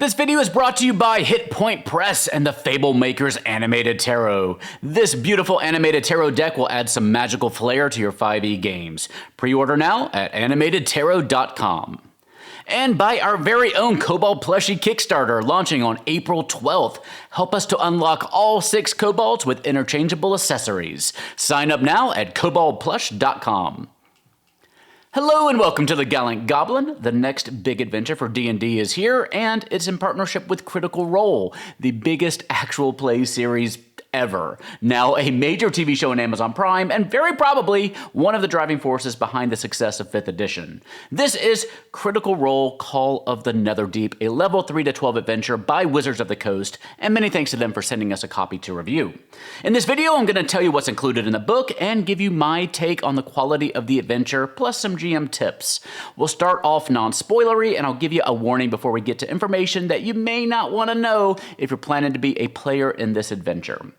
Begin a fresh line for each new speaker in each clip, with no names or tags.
This video is brought to you by Hit Point Press and the Fablemaker's Animated Tarot. This beautiful animated tarot deck will add some magical flair to your 5e games. Pre-order now at animatedtarot.com. And by our very own Kobold plushie Kickstarter launching on April 12th. Help us to unlock all 6 kobolds with interchangeable accessories. Sign up now at koboldplush.com. Hello and welcome to The Gallant Goblin. The next big adventure for D&D is here, and it's in partnership with Critical Role, the biggest actual play series ever. Now a major TV show on Amazon Prime, and very probably one of the driving forces behind the success of 5th edition. This is Critical Role Call of the Netherdeep, a level 3 to 12 adventure by Wizards of the Coast, and many thanks to them for sending us a copy to review. In this video, I'm going to tell you what's included in the book and give you my take on the quality of the adventure, plus some GM tips. We'll start off non-spoilery, and I'll give you a warning before we get to information that you may not want to know if you're planning to be a player in this adventure.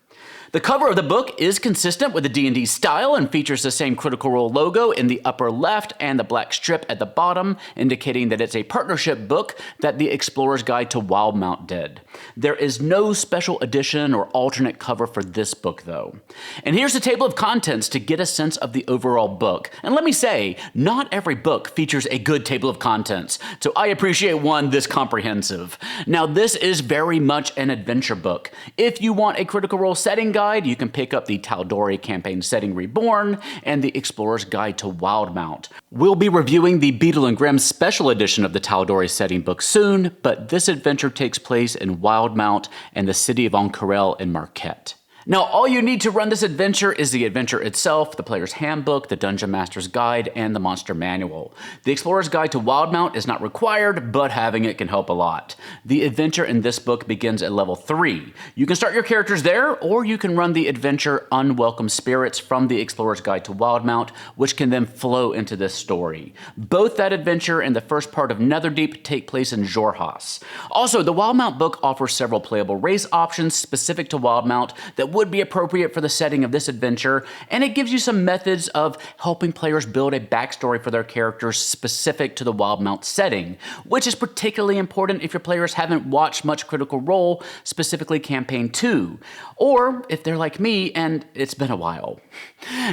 The cover of the book is consistent with the D&D style and features the same Critical Role logo in the upper left and the black strip at the bottom, indicating that it's a partnership book that the Explorer's Guide to Wildemount did. There is no special edition or alternate cover for this book, though. And here's the table of contents to get a sense of the overall book. And let me say, not every book features a good table of contents, so I appreciate one this comprehensive. Now, this is very much an adventure book. If you want a Critical Role setting guide, you can pick up the Tal'Dorei Campaign Setting Reborn and the Explorer's Guide to Wildemount. We'll be reviewing the Beadle and Grimm special edition of the Tal'Dorei setting book soon, but this adventure takes place in Wildemount and the city of Ank'Harel in Marquet. Now, all you need to run this adventure is the adventure itself, the player's handbook, the Dungeon Master's Guide, and the Monster Manual. The Explorer's Guide to Wildemount is not required, but having it can help a lot. The adventure in this book begins at level 3. You can start your characters there, or you can run the adventure Unwelcome Spirits from the Explorer's Guide to Wildemount, which can then flow into this story. Both that adventure and the first part of Netherdeep take place in Xhorhas. Also, the Wildemount book offers several playable race options specific to Wildemount that would be appropriate for the setting of this adventure, and it gives you some methods of helping players build a backstory for their characters specific to the Wildemount setting, which is particularly important if your players haven't watched much Critical Role, specifically Campaign 2, or if they're like me and it's been a while.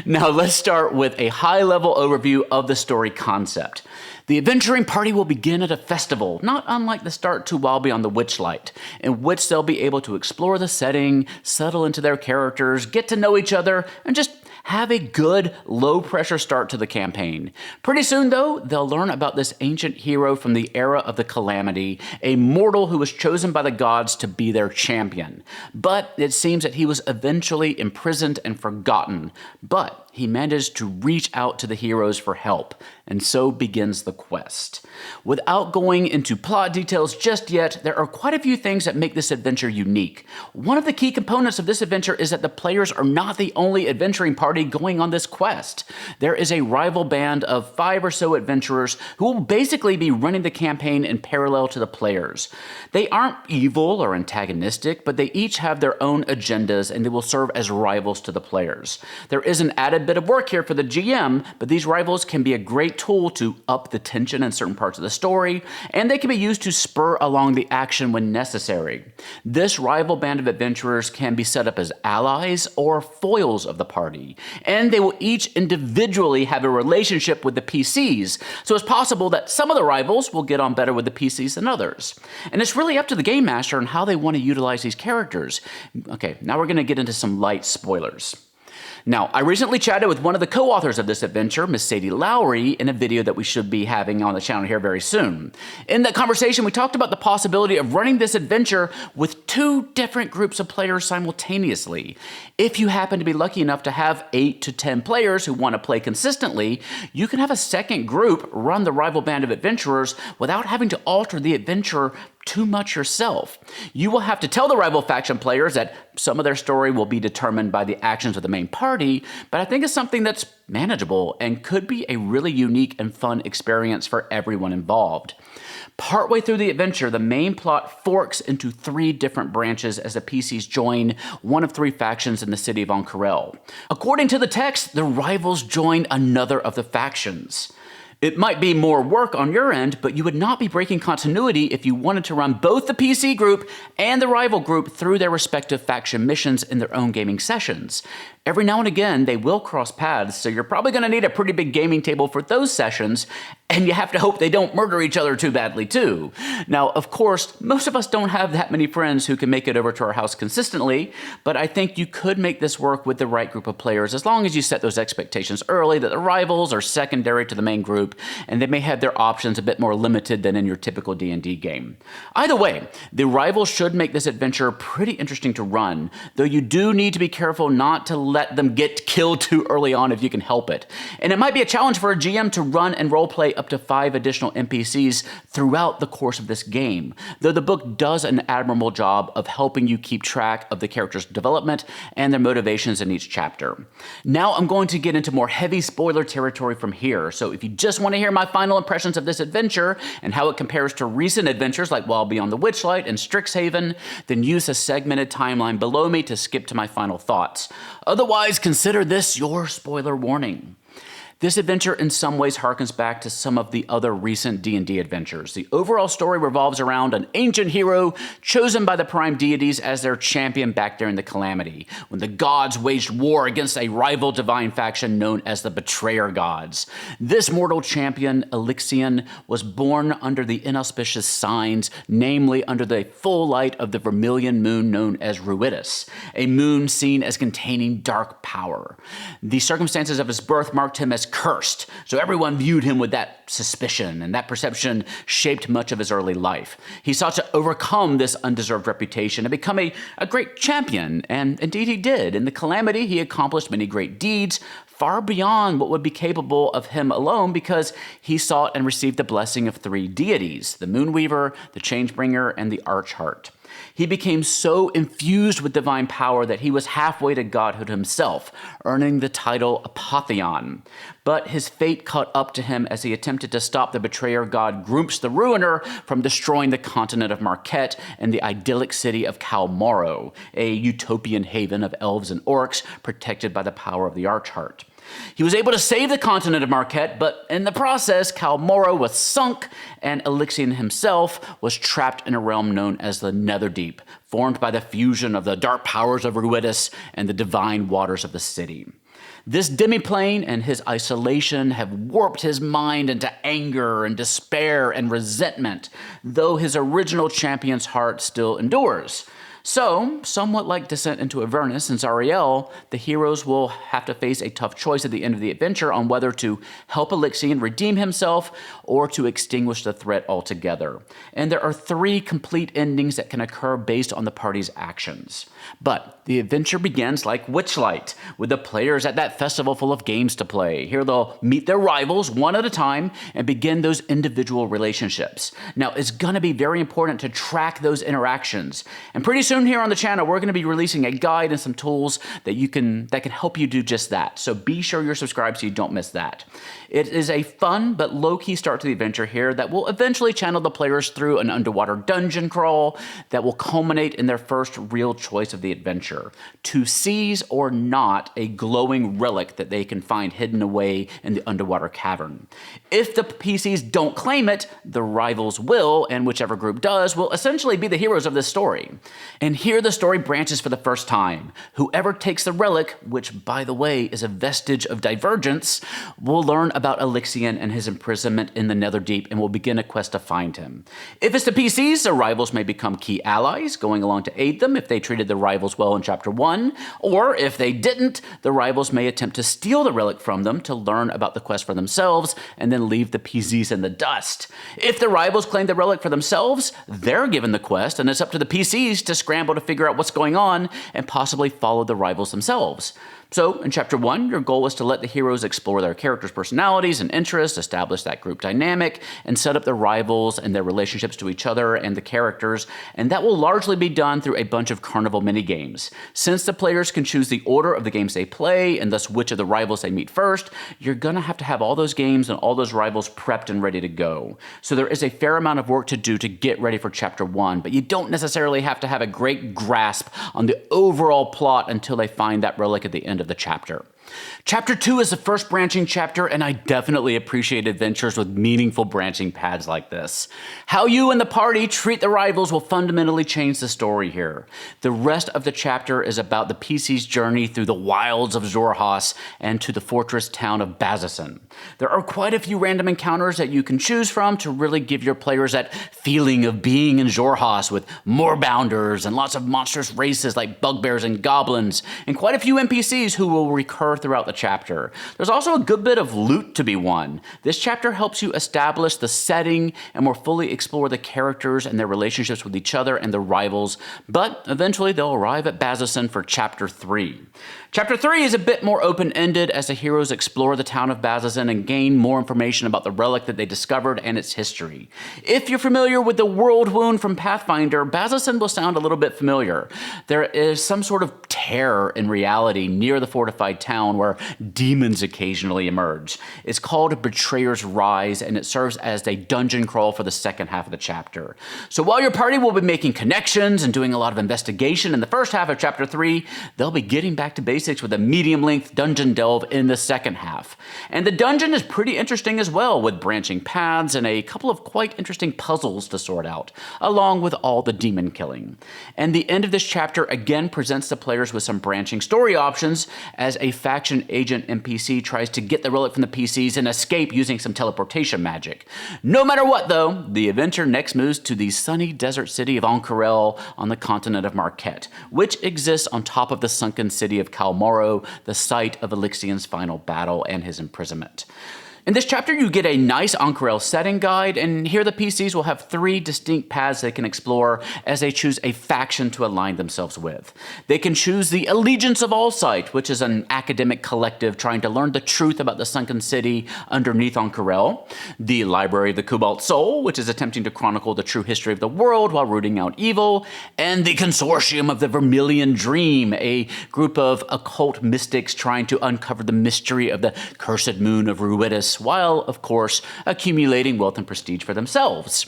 Now let's start with a high-level overview of the story concept. The adventuring party will begin at a festival, not unlike the start to Wild Beyond the Witchlight, in which they'll be able to explore the setting, settle into their characters, get to know each other, and just have a good, low-pressure start to the campaign. Pretty soon, though, they'll learn about this ancient hero from the era of the Calamity, a mortal who was chosen by the gods to be their champion. But it seems that he was eventually imprisoned and forgotten. But he managed to reach out to the heroes for help, and so begins the quest. Without going into plot details just yet, there are quite a few things that make this adventure unique. One of the key components of this adventure is that the players are not the only adventuring party going on this quest. There is a rival band of 5 or so adventurers who will basically be running the campaign in parallel to the players. They aren't evil or antagonistic, but they each have their own agendas and they will serve as rivals to the players. There is an added bit of work here for the GM, but these rivals can be a great tool to up the tension in certain parts of the story, and they can be used to spur along the action when necessary. This rival band of adventurers can be set up as allies or foils of the party, and they will each individually have a relationship with the PCs, so it's possible that some of the rivals will get on better with the PCs than others. And it's really up to the game master on how they want to utilize these characters. Okay, now we're going to get into some light spoilers. Now, I recently chatted with one of the co-authors of this adventure, Miss Sadie Lowry, in a video that we should be having on the channel here very soon. In that conversation, we talked about the possibility of running this adventure with 2 different groups of players simultaneously. If you happen to be lucky enough to have 8 to 10 players who want to play consistently, you can have a second group run the rival band of adventurers without having to alter the adventure too much yourself. You will have to tell the rival faction players that some of their story will be determined by the actions of the main party, but I think it's something that's manageable and could be a really unique and fun experience for everyone involved. Partway through the adventure, the main plot forks into 3 different branches as the PCs join one of 3 factions in the city of Ank'Harel. According to the text, the rivals join another of the factions. It might be more work on your end, but you would not be breaking continuity if you wanted to run both the PC group and the rival group through their respective faction missions in their own gaming sessions. Every now and again, they will cross paths, so you're probably going to need a pretty big gaming table for those sessions, and you have to hope they don't murder each other too badly, too. Now, of course, most of us don't have that many friends who can make it over to our house consistently, but I think you could make this work with the right group of players as long as you set those expectations early that the rivals are secondary to the main group, and they may have their options a bit more limited than in your typical D&D game. Either way, the rivals should make this adventure pretty interesting to run, though you do need to be careful not to let them get killed too early on if you can help it. And it might be a challenge for a GM to run and roleplay up to 5 additional NPCs throughout the course of this game, though the book does an admirable job of helping you keep track of the characters' development and their motivations in each chapter. Now I'm going to get into more heavy spoiler territory from here, so if you just want to hear my final impressions of this adventure and how it compares to recent adventures like Wild Beyond the Witchlight and Strixhaven, then use a segmented timeline below me to skip to my final thoughts. Otherwise, consider this your spoiler warning. This adventure in some ways harkens back to some of the other recent D&D adventures. The overall story revolves around an ancient hero chosen by the prime deities as their champion back during the Calamity, when the gods waged war against a rival divine faction known as the Betrayer Gods. This mortal champion, Elixion, was born under the inauspicious signs, namely under the full light of the vermilion moon known as Ruidus, a moon seen as containing dark power. The circumstances of his birth marked him as cursed, so everyone viewed him with that suspicion, and that perception shaped much of his early life. He sought to overcome this undeserved reputation and become a great champion, and indeed he did. In the Calamity, he accomplished many great deeds, far beyond what would be capable of him alone, because he sought and received the blessing of 3 deities, the Moonweaver, the Changebringer, and the Archheart. He became so infused with divine power that he was halfway to godhood himself, earning the title Apotheon. But his fate caught up to him as he attempted to stop the betrayer god Grumps the Ruiner from destroying the continent of Marquet and the idyllic city of Kalmoro, a utopian haven of elves and orcs protected by the power of the Archheart. He was able to save the continent of Marquet, but in the process, Kalmoro was sunk, and Elixion himself was trapped in a realm known as the Netherdeep, formed by the fusion of the dark powers of Ruidus and the divine waters of the city. This demiplane and his isolation have warped his mind into anger and despair and resentment, though his original champion's heart still endures. So, somewhat like Descent into Avernus and Zariel, the heroes will have to face a tough choice at the end of the adventure on whether to help Elixion redeem himself or to extinguish the threat altogether. And there are 3 complete endings that can occur based on the party's actions. But the adventure begins like Witchlight, with the players at that festival full of games to play. Here they'll meet their rivals one at a time and begin those individual relationships. Now, it's going to be very important to track those interactions. And pretty soon here on the channel, we're going to be releasing a guide and some tools that can help you do just that. So be sure you're subscribed so you don't miss that. It is a fun but low-key start to the adventure here that will eventually channel the players through an underwater dungeon crawl that will culminate in their first real choice of the adventure: to seize or not a glowing relic that they can find hidden away in the underwater cavern. If the PCs don't claim it, the rivals will, and whichever group does will essentially be the heroes of this story. And here the story branches for the first time. Whoever takes the relic, which by the way is a vestige of Divergence, will learn about Elixion and his imprisonment in the Netherdeep and will begin a quest to find him. If it's the PCs, the rivals may become key allies, going along to aid them if they treated the rivals well in Chapter 1, or if they didn't, the rivals may attempt to steal the relic from them to learn about the quest for themselves and then leave the PCs in the dust. If the rivals claim the relic for themselves, they're given the quest and it's up to the PCs to scramble to figure out what's going on and possibly follow the rivals themselves. So, in Chapter 1, your goal is to let the heroes explore their characters' personalities and interests, establish that group dynamic, and set up the rivals and their relationships to each other and the characters, and that will largely be done through a bunch of carnival minigames. Since the players can choose the order of the games they play, and thus which of the rivals they meet first, you're gonna have to have all those games and all those rivals prepped and ready to go. So there is a fair amount of work to do to get ready for Chapter 1, but you don't necessarily have to have a great grasp on the overall plot until they find that relic at the end of the chapter. Chapter 2 is the first branching chapter, and I definitely appreciate adventures with meaningful branching paths like this. How you and the party treat the rivals will fundamentally change the story here. The rest of the chapter is about the PC's journey through the wilds of Xhorhas and to the fortress town of Bazzoxan. There are quite a few random encounters that you can choose from to really give your players that feeling of being in Xhorhas, with moorbounders and lots of monstrous races like bugbears and goblins, and quite a few NPCs who will recur throughout the chapter. There's also a good bit of loot to be won. This chapter helps you establish the setting and more fully explore the characters and their relationships with each other and the rivals, but eventually they'll arrive at Bazzoxan for Chapter 3. Chapter 3 is a bit more open-ended as the heroes explore the town of Bazzoxan and gain more information about the relic that they discovered and its history. If you're familiar with the World Wound from Pathfinder, Bazzoxan will sound a little bit familiar. There is some sort of terror in reality near the fortified town where demons occasionally emerge. It's called Betrayer's Rise, and it serves as a dungeon crawl for the second half of the chapter. So while your party will be making connections and doing a lot of investigation in the first half of Chapter 3, they'll be getting back to basics with a medium-length dungeon delve in the second half. And the dungeon is pretty interesting as well, with branching paths and a couple of quite interesting puzzles to sort out, along with all the demon killing. And the end of this chapter again presents the players with some branching story options as a faction agent NPC tries to get the relic from the PCs and escape using some teleportation magic. No matter what though, the adventure next moves to the sunny desert city of Ank'Harel on the continent of Marquet, which exists on top of the sunken city of Kalmaro, the site of Elixian's final battle and his imprisonment. In this chapter, you get a nice Ank'Harel setting guide, and here the PCs will have 3 distinct paths they can explore as they choose a faction to align themselves with. They can choose the Allegiance of Allsight, which is an academic collective trying to learn the truth about the sunken city underneath Ank'Harel, the Library of the Cobalt Soul, which is attempting to chronicle the true history of the world while rooting out evil, and the Consortium of the Vermilion Dream, a group of occult mystics trying to uncover the mystery of the cursed moon of Ruidus, while, of course, accumulating wealth and prestige for themselves.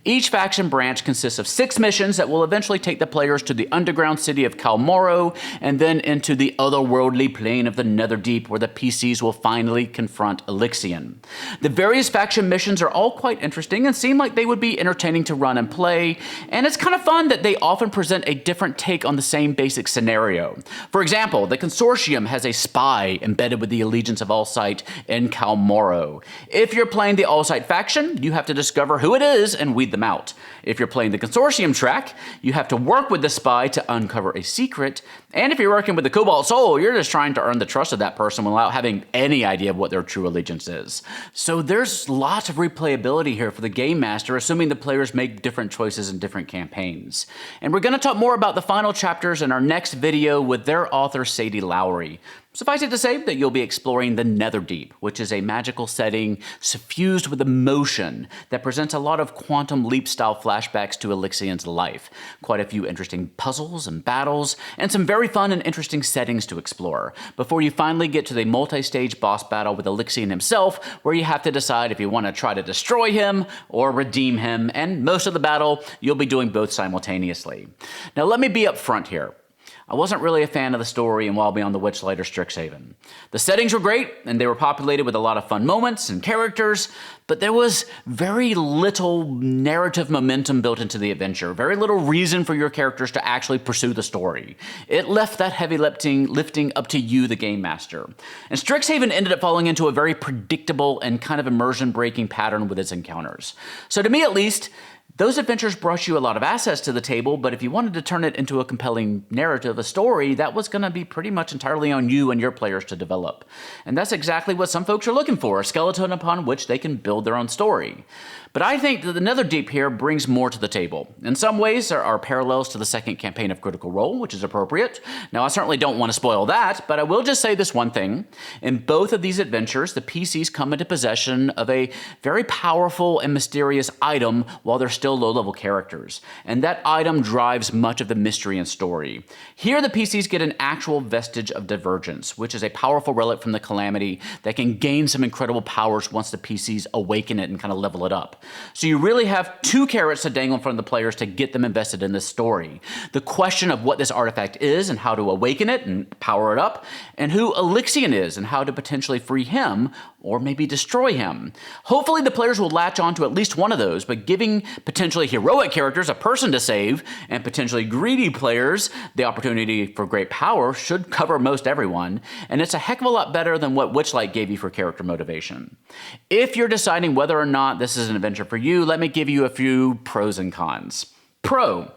Each faction branch consists of 6 missions that will eventually take the players to the underground city of Kalmaro and then into the otherworldly plane of the Netherdeep, where the PCs will finally confront Elixian. The various faction missions are all quite interesting and seem like they would be entertaining to run and play, and it's kind of fun that they often present a different take on the same basic scenario. For example, the Consortium has a spy embedded with the Allegiance of Allsight in Kalmaro. If you're playing the Allsight faction, you have to discover who it is and weed them out. If you're playing the Consortium track, you have to work with the spy to uncover a secret. And if you're working with the Cobalt Soul, you're just trying to earn the trust of that person without having any idea of what their true allegiance is. So there's lots of replayability here for the Game Master, assuming the players make different choices in different campaigns. And we're going to talk more about the final chapters in our next video with their author, Sadie Lowery. Suffice it to say that you'll be exploring the Netherdeep, which is a magical setting suffused with emotion that presents a lot of Quantum Leap-style flashbacks to Elixian's life, quite a few interesting puzzles and battles, and some very fun and interesting settings to explore, before you finally get to the multi-stage boss battle with Elixian himself, where you have to decide if you want to try to destroy him or redeem him, and most of the battle, you'll be doing both simultaneously. Now let me be upfront here. I wasn't really a fan of the story in While Beyond the Witchlight or Strixhaven. The settings were great, and they were populated with a lot of fun moments and characters, but there was very little narrative momentum built into the adventure, very little reason for your characters to actually pursue the story. It left that heavy lifting up to you, the Game Master. And Strixhaven ended up falling into a very predictable and kind of immersion-breaking pattern with its encounters. So to me at least, those adventures brought you a lot of assets to the table, but if you wanted to turn it into a compelling narrative, a story, that was going to be pretty much entirely on you and your players to develop. And that's exactly what some folks are looking for, a skeleton upon which they can build their own story. But I think that the Netherdeep here brings more to the table. In some ways, there are parallels to the second campaign of Critical Role, which is appropriate. Now, I certainly don't want to spoil that, but I will just say this one thing. In both of these adventures, the PCs come into possession of a very powerful and mysterious item while they're still low-level characters. And that item drives much of the mystery and story. Here, the PCs get an actual vestige of Divergence, which is a powerful relic from the Calamity that can gain some incredible powers once the PCs awaken it and kind of level it up. So you really have two carrots to dangle in front of the players to get them invested in this story. The question of what this artifact is and how to awaken it and power it up, and who Elixion is and how to potentially free him or maybe destroy him. Hopefully the players will latch on to at least one of those, but giving potentially heroic characters a person to save and potentially greedy players the opportunity for great power should cover most everyone, and it's a heck of a lot better than what Witchlight gave you for character motivation. If you're deciding whether or not this is an adventure for you, let me give you a few pros and cons. Pro.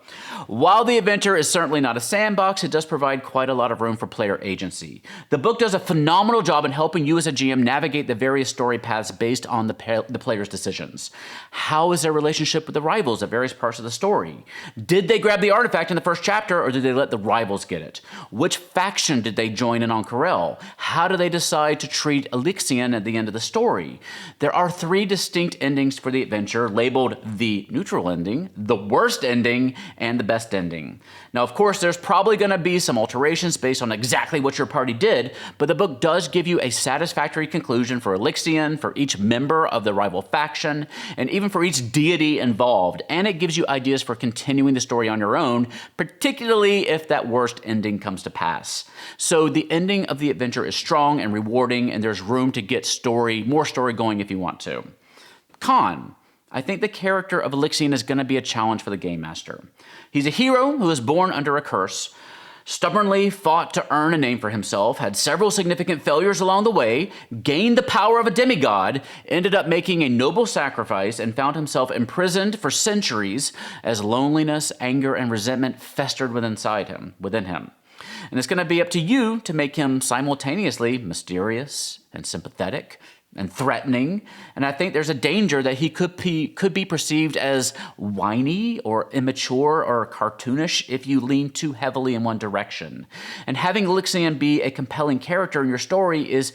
While the adventure is certainly not a sandbox, it does provide quite a lot of room for player agency. The book does a phenomenal job in helping you as a GM navigate the various story paths based on the player's decisions. How is their relationship with the rivals at various parts of the story? Did they grab the artifact in the first chapter, or did they let the rivals get it? Which faction did they join in Ank'Harel? How do they decide to treat Elixion at the end of the story? There are 3 distinct endings for the adventure, labeled the neutral ending, the worst ending, and the best ending. Now, of course, there's probably going to be some alterations based on exactly what your party did, but the book does give you a satisfactory conclusion for Elixion, for each member of the rival faction, and even for each deity involved, and it gives you ideas for continuing the story on your own, particularly if that worst ending comes to pass. So the ending of the adventure is strong and rewarding, and there's room to get more story going if you want to. Con. I think the character of Elixion is going to be a challenge for the Game Master. He's a hero who was born under a curse, stubbornly fought to earn a name for himself, had several significant failures along the way, gained the power of a demigod, ended up making a noble sacrifice, and found himself imprisoned for centuries as loneliness, anger, and resentment festered within him. And it's going to be up to you to make him simultaneously mysterious and sympathetic and threatening, and I think there's a danger that he could be perceived as whiny or immature or cartoonish if you lean too heavily in one direction. And having Elixion be a compelling character in your story is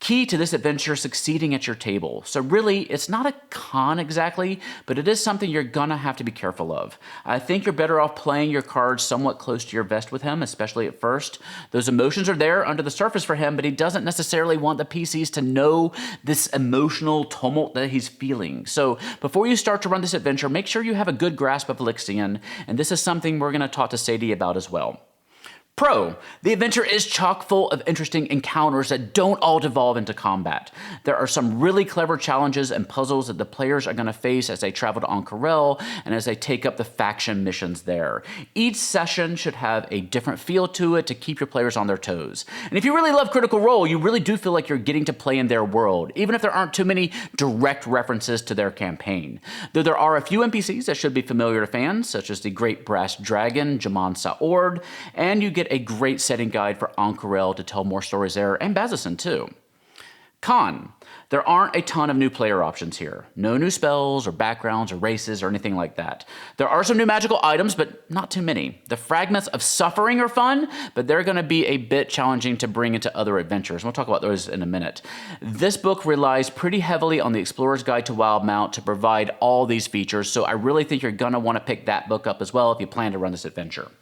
key to this adventure succeeding at your table. So really, it's not a con exactly, but it is something you're gonna have to be careful of. I think you're better off playing your cards somewhat close to your vest with him, especially at first. Those emotions are there under the surface for him, but he doesn't necessarily want the PCs to know this emotional tumult that he's feeling. So before you start to run this adventure, make sure you have a good grasp of Elixion, and this is something we're gonna talk to Sadie about as well. Pro. The adventure is chock full of interesting encounters that don't all devolve into combat. There are some really clever challenges and puzzles that the players are going to face as they travel to Ank'Harel and as they take up the faction missions there. Each session should have a different feel to it to keep your players on their toes. And if you really love Critical Role, you really do feel like you're getting to play in their world, even if there aren't too many direct references to their campaign. Though there are a few NPCs that should be familiar to fans, such as the Great Brass Dragon, Jaman Saord, and you get a great setting guide for Ank'Harel to tell more stories there, and Bazzoxan too. Con. There aren't a ton of new player options here. No new spells or backgrounds or races or anything like that. There are some new magical items, but not too many. The fragments of suffering are fun, but they're going to be a bit challenging to bring into other adventures. We'll talk about those in a minute. This book relies pretty heavily on the Explorer's Guide to Wildemount to provide all these features, so I really think you're going to want to pick that book up as well if you plan to run this adventure.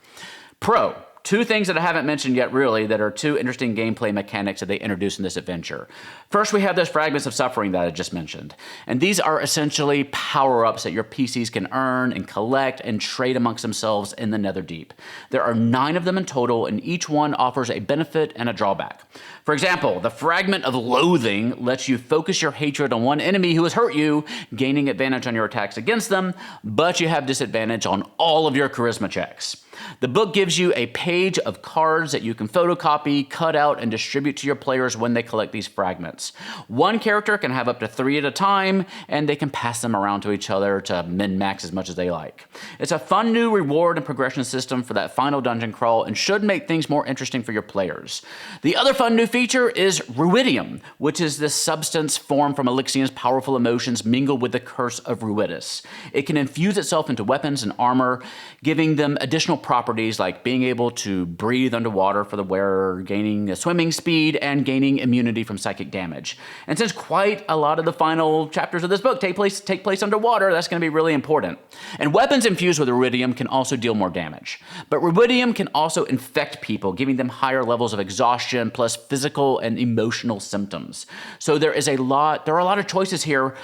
Pro. 2 things that I haven't mentioned yet really that are 2 interesting gameplay mechanics that they introduce in this adventure. First, we have those fragments of suffering that I just mentioned. And these are essentially power-ups that your PCs can earn and collect and trade amongst themselves in the Netherdeep. There are 9 of them in total, and each one offers a benefit and a drawback. For example, the Fragment of Loathing lets you focus your hatred on one enemy who has hurt you, gaining advantage on your attacks against them, but you have disadvantage on all of your charisma checks. The book gives you a page of cards that you can photocopy, cut out, and distribute to your players when they collect these fragments. One character can have up to 3 at a time, and they can pass them around to each other to min-max as much as they like. It's a fun new reward and progression system for that final dungeon crawl and should make things more interesting for your players. The other fun new feature is Ruidium, which is this substance formed from Elixion's powerful emotions mingled with the curse of Ruidus. It can infuse itself into weapons and armor, giving them additional properties like being able to breathe underwater for the wearer, gaining swimming speed, and gaining immunity from psychic damage. And since quite a lot of the final chapters of this book take place underwater, that's going to be really important. And weapons infused with iridium can also deal more damage. But iridium can also infect people, giving them higher levels of exhaustion, plus physical and emotional symptoms. So there are a lot of choices here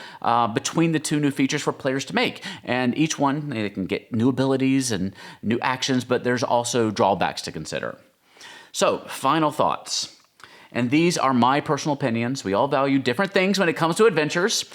between the two new features for players to make. And each one, they can get new abilities and new actions, but there's also drawbacks to consider. So, final thoughts. And these are my personal opinions. We all value different things when it comes to adventures.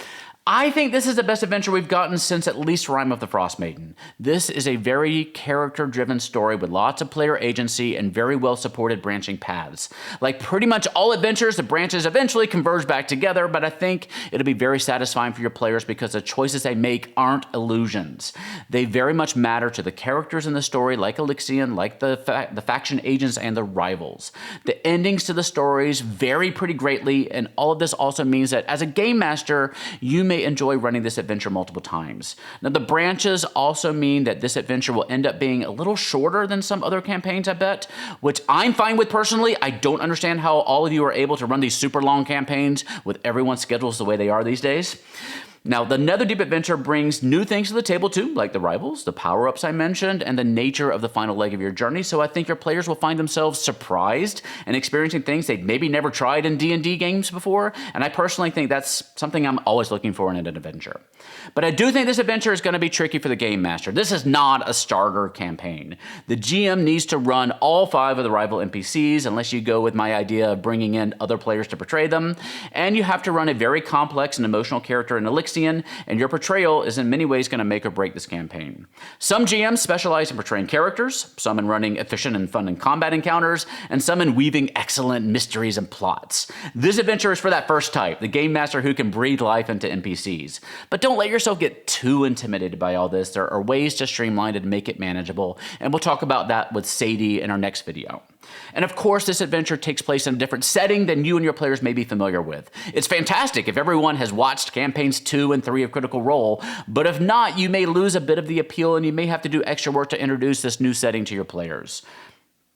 I think this is the best adventure we've gotten since at least Rime of the Frost Maiden. This is a very character-driven story with lots of player agency and very well-supported branching paths. Like pretty much all adventures, the branches eventually converge back together, but I think it'll be very satisfying for your players because the choices they make aren't illusions. They very much matter to the characters in the story, like Elixion, like the faction agents and the rivals. The endings to the stories vary pretty greatly, and all of this also means that as a game master, you may enjoy running this adventure multiple times. Now, the branches also mean that this adventure will end up being a little shorter than some other campaigns, I bet, which I'm fine with personally. I don't understand how all of you are able to run these super long campaigns with everyone's schedules the way they are these days. Now, the Netherdeep adventure brings new things to the table too, like the rivals, the power-ups I mentioned, and the nature of the final leg of your journey, so I think your players will find themselves surprised and experiencing things they'd maybe never tried in D&D games before, and I personally think that's something I'm always looking for in an adventure. But I do think this adventure is going to be tricky for the game master. This is not a starter campaign. The GM needs to run all 5 of the rival NPCs, unless you go with my idea of bringing in other players to portray them, and you have to run a very complex and emotional character in Elixir, and your portrayal is in many ways going to make or break this campaign. Some GMs specialize in portraying characters, some in running efficient and fun and combat encounters, and some in weaving excellent mysteries and plots. This adventure is for that first type, the game master who can breathe life into NPCs. But don't let yourself get too intimidated by all this. There are ways to streamline it and make it manageable, and we'll talk about that with Sadie in our next video. And of course, this adventure takes place in a different setting than you and your players may be familiar with. It's fantastic if everyone has watched campaigns 2 and 3 of Critical Role, but if not, you may lose a bit of the appeal and you may have to do extra work to introduce this new setting to your players.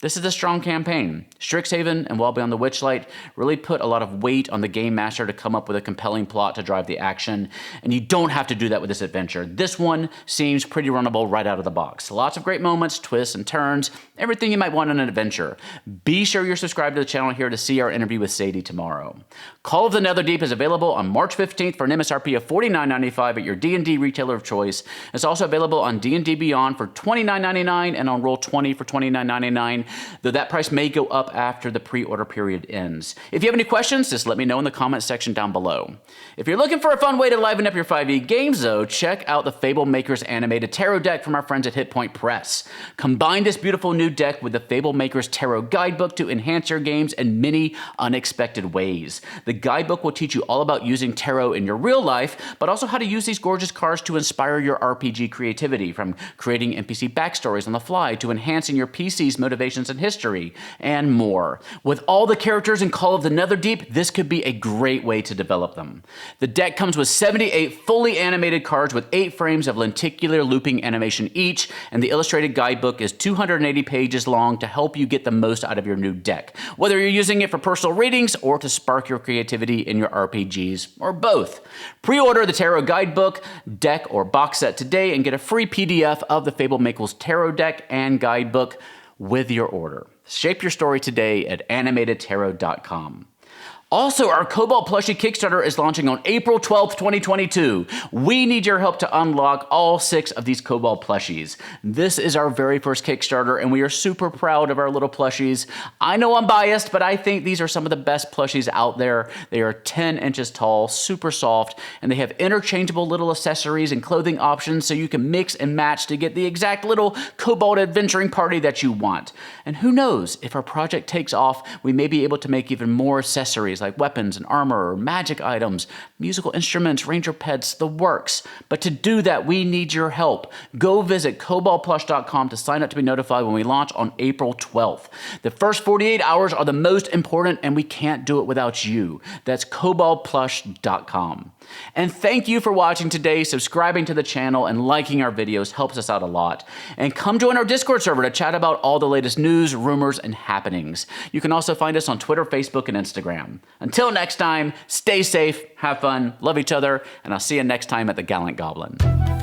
This is a strong campaign. Strixhaven and Well Beyond the Witchlight really put a lot of weight on the game master to come up with a compelling plot to drive the action, and you don't have to do that with this adventure. This one seems pretty runnable right out of the box. Lots of great moments, twists and turns, everything you might want in an adventure. Be sure you're subscribed to the channel here to see our interview with Sadie tomorrow. Call of the Netherdeep is available on March 15th for an MSRP of $49.95 at your D&D retailer of choice. It's also available on D&D Beyond for $29.99 and on Roll20 for $29.99. Though that price may go up after the pre-order period ends. If you have any questions, just let me know in the comments section down below. If you're looking for a fun way to liven up your 5e games though, check out the Fablemaker's animated tarot deck from our friends at Hit Point Press. Combine this beautiful new deck with the Fablemaker's tarot guidebook to enhance your games in many unexpected ways. The guidebook will teach you all about using tarot in your real life, but also how to use these gorgeous cards to inspire your RPG creativity, from creating NPC backstories on the fly to enhancing your PC's motivations and history, and more. With all the characters in Call of the Netherdeep, this could be a great way to develop them. The deck comes with 78 fully animated cards with 8 frames of lenticular looping animation each, and the illustrated guidebook is 280 pages long to help you get the most out of your new deck, whether you're using it for personal readings or to spark your creativity in your RPGs, or both. Pre-order the Tarot Guidebook, deck, or box set today and get a free PDF of the Fablemaker's Tarot deck and guidebook with your order. Shape your story today at animatedtarot.com. Also, our Kobold plushie Kickstarter is launching on April 12th, 2022. We need your help to unlock all 6 of these Kobold plushies. This is our very first Kickstarter, and we are super proud of our little plushies. I know I'm biased, but I think these are some of the best plushies out there. They are 10 inches tall, super soft, and they have interchangeable little accessories and clothing options so you can mix and match to get the exact little Kobold adventuring party that you want. And who knows, if our project takes off, we may be able to make even more accessories like weapons and armor, magic items, musical instruments, ranger pets, the works. But to do that, we need your help. Go visit koboldplush.com to sign up to be notified when we launch on April 12th. The first 48 hours are the most important, and we can't do it without you. That's koboldplush.com. And thank you for watching today. Subscribing to the channel and liking our videos helps us out a lot. And come join our Discord server to chat about all the latest news, rumors, and happenings. You can also find us on Twitter, Facebook, and Instagram. Until next time, stay safe, have fun, love each other, and I'll see you next time at the Gallant Goblin.